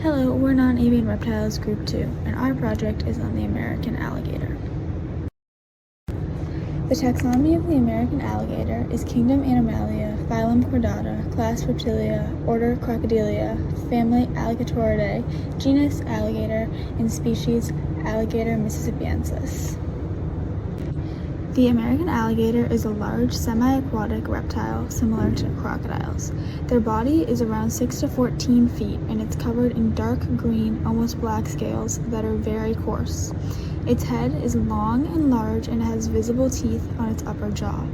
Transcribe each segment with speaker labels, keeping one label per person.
Speaker 1: Hello, we're non-avian reptiles group 2, and our project is on the American alligator. The taxonomy of the American alligator is Kingdom Animalia, phylum Chordata, class Reptilia, order Crocodilia, family Alligatoridae, genus Alligator, and species Alligator mississippiensis. The American alligator is a large semi-aquatic reptile similar to crocodiles. Their body is around 6 to 14 feet and it's covered in dark green, almost black scales that are very coarse. Its head is long and large and has visible teeth on its upper jaw.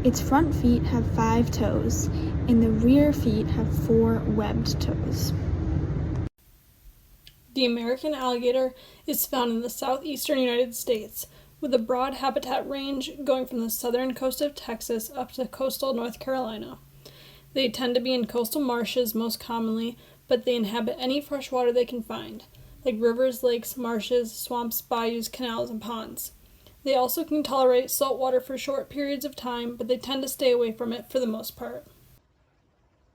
Speaker 1: Its front feet have 5 toes and the rear feet have 4 webbed toes.
Speaker 2: The American alligator is found in the southeastern United States, with a broad habitat range going from the southern coast of Texas up to coastal North Carolina. They tend to be in coastal marshes most commonly, but they inhabit any fresh water they can find, like rivers, lakes, marshes, swamps, bayous, canals, and ponds. They also can tolerate salt water for short periods of time, but they tend to stay away from it for the most part.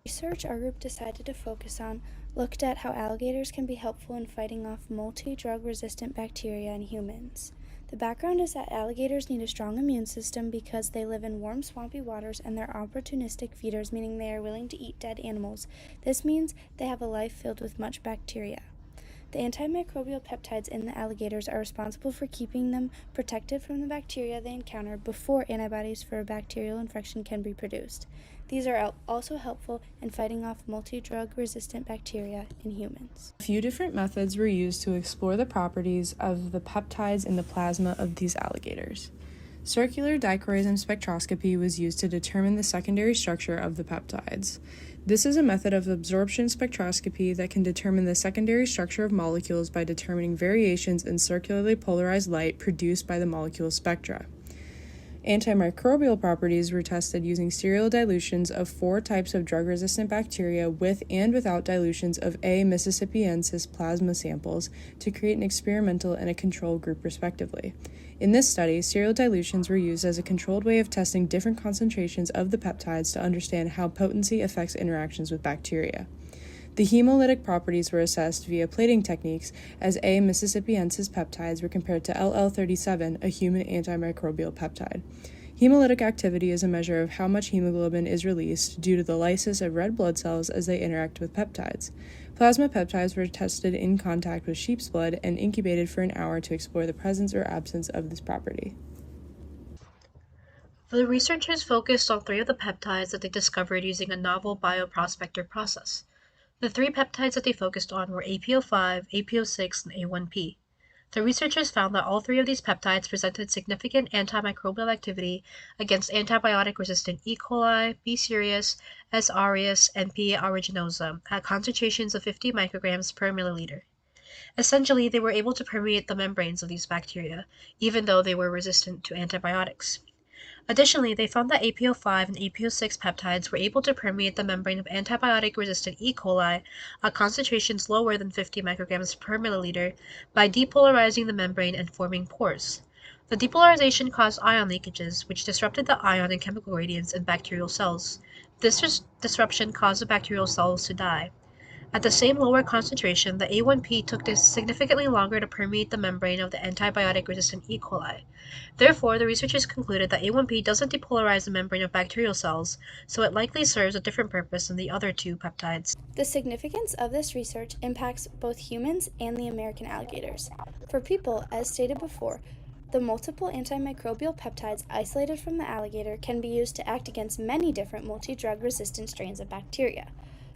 Speaker 3: Research our group decided to focus on looked at how alligators can be helpful in fighting off multi-drug resistant bacteria in humans. The background is that alligators need a strong immune system because they live in warm, swampy waters and they're opportunistic feeders, meaning they are willing to eat dead animals. This means they have a life filled with much bacteria. The antimicrobial peptides in the alligators are responsible for keeping them protected from the bacteria they encounter before antibodies for a bacterial infection can be produced. These are also helpful in fighting off multi-drug resistant bacteria in humans.
Speaker 4: A few different methods were used to explore the properties of the peptides in the plasma of these alligators. Circular dichroism spectroscopy was used to determine the secondary structure of the peptides. This is a method of absorption spectroscopy that can determine the secondary structure of molecules by determining variations in circularly polarized light produced by the molecule spectra. Antimicrobial properties were tested using serial dilutions of 4 types of drug-resistant bacteria with and without dilutions of A. mississippiensis plasma samples to create an experimental and a control group respectively. In this study, serial dilutions were used as a controlled way of testing different concentrations of the peptides to understand how potency affects interactions with bacteria. The hemolytic properties were assessed via plating techniques as A. mississippiensis peptides were compared to LL37, a human antimicrobial peptide. Hemolytic activity is a measure of how much hemoglobin is released due to the lysis of red blood cells as they interact with peptides. Plasma peptides were tested in contact with sheep's blood and incubated for an hour to explore the presence or absence of this property.
Speaker 5: The researchers focused on 3 of the peptides that they discovered using a novel bioprospector process. The 3 peptides that they focused on were APO5, APO6, and A1P. The researchers found that all 3 of these peptides presented significant antimicrobial activity against antibiotic-resistant E. coli, B. cereus, S. aureus, and P. aeruginosa at concentrations of 50 micrograms per milliliter. Essentially, they were able to permeate the membranes of these bacteria, even though they were resistant to antibiotics. Additionally, they found that APO5 and APO6 peptides were able to permeate the membrane of antibiotic-resistant E. coli at concentrations lower than 50 micrograms per milliliter by depolarizing the membrane and forming pores. The depolarization caused ion leakages, which disrupted the ion and chemical gradients in bacterial cells. This disruption caused the bacterial cells to die. At the same lower concentration, the A1P took significantly longer to permeate the membrane of the antibiotic-resistant E. coli. Therefore, the researchers concluded that A1P doesn't depolarize the membrane of bacterial cells, so it likely serves a different purpose than the other 2 peptides.
Speaker 3: The significance of this research impacts both humans and the American alligators. For people, as stated before, the multiple antimicrobial peptides isolated from the alligator can be used to act against many different multi-drug resistant strains of bacteria.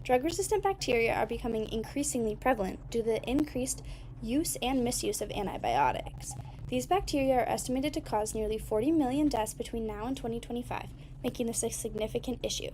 Speaker 3: Drug-resistant bacteria are becoming increasingly prevalent due to the increased use and misuse of antibiotics. These bacteria are estimated to cause nearly 40 million deaths between now and 2025, making this a significant issue.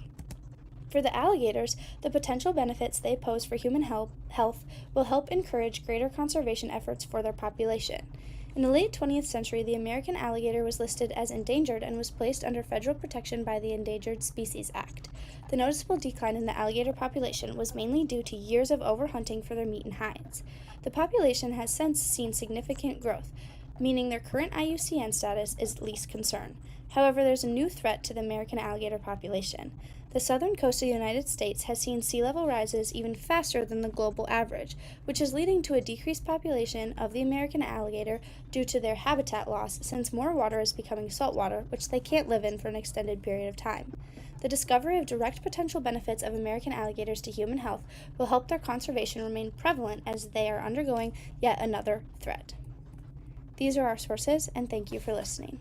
Speaker 3: For the alligators, the potential benefits they pose for human health will help encourage greater conservation efforts for their population. In the late 20th century, the American alligator was listed as endangered and was placed under federal protection by the Endangered Species Act. The noticeable decline in the alligator population was mainly due to years of overhunting for their meat and hides. The population has since seen significant growth, meaning their current IUCN status is least concern. However, there's a new threat to the American alligator population. The southern coast of the United States has seen sea level rises even faster than the global average, which is leading to a decreased population of the American alligator due to their habitat loss since more water is becoming saltwater, which they can't live in for an extended period of time. The discovery of direct potential benefits of American alligators to human health will help their conservation remain prevalent as they are undergoing yet another threat. These are our sources, and thank you for listening.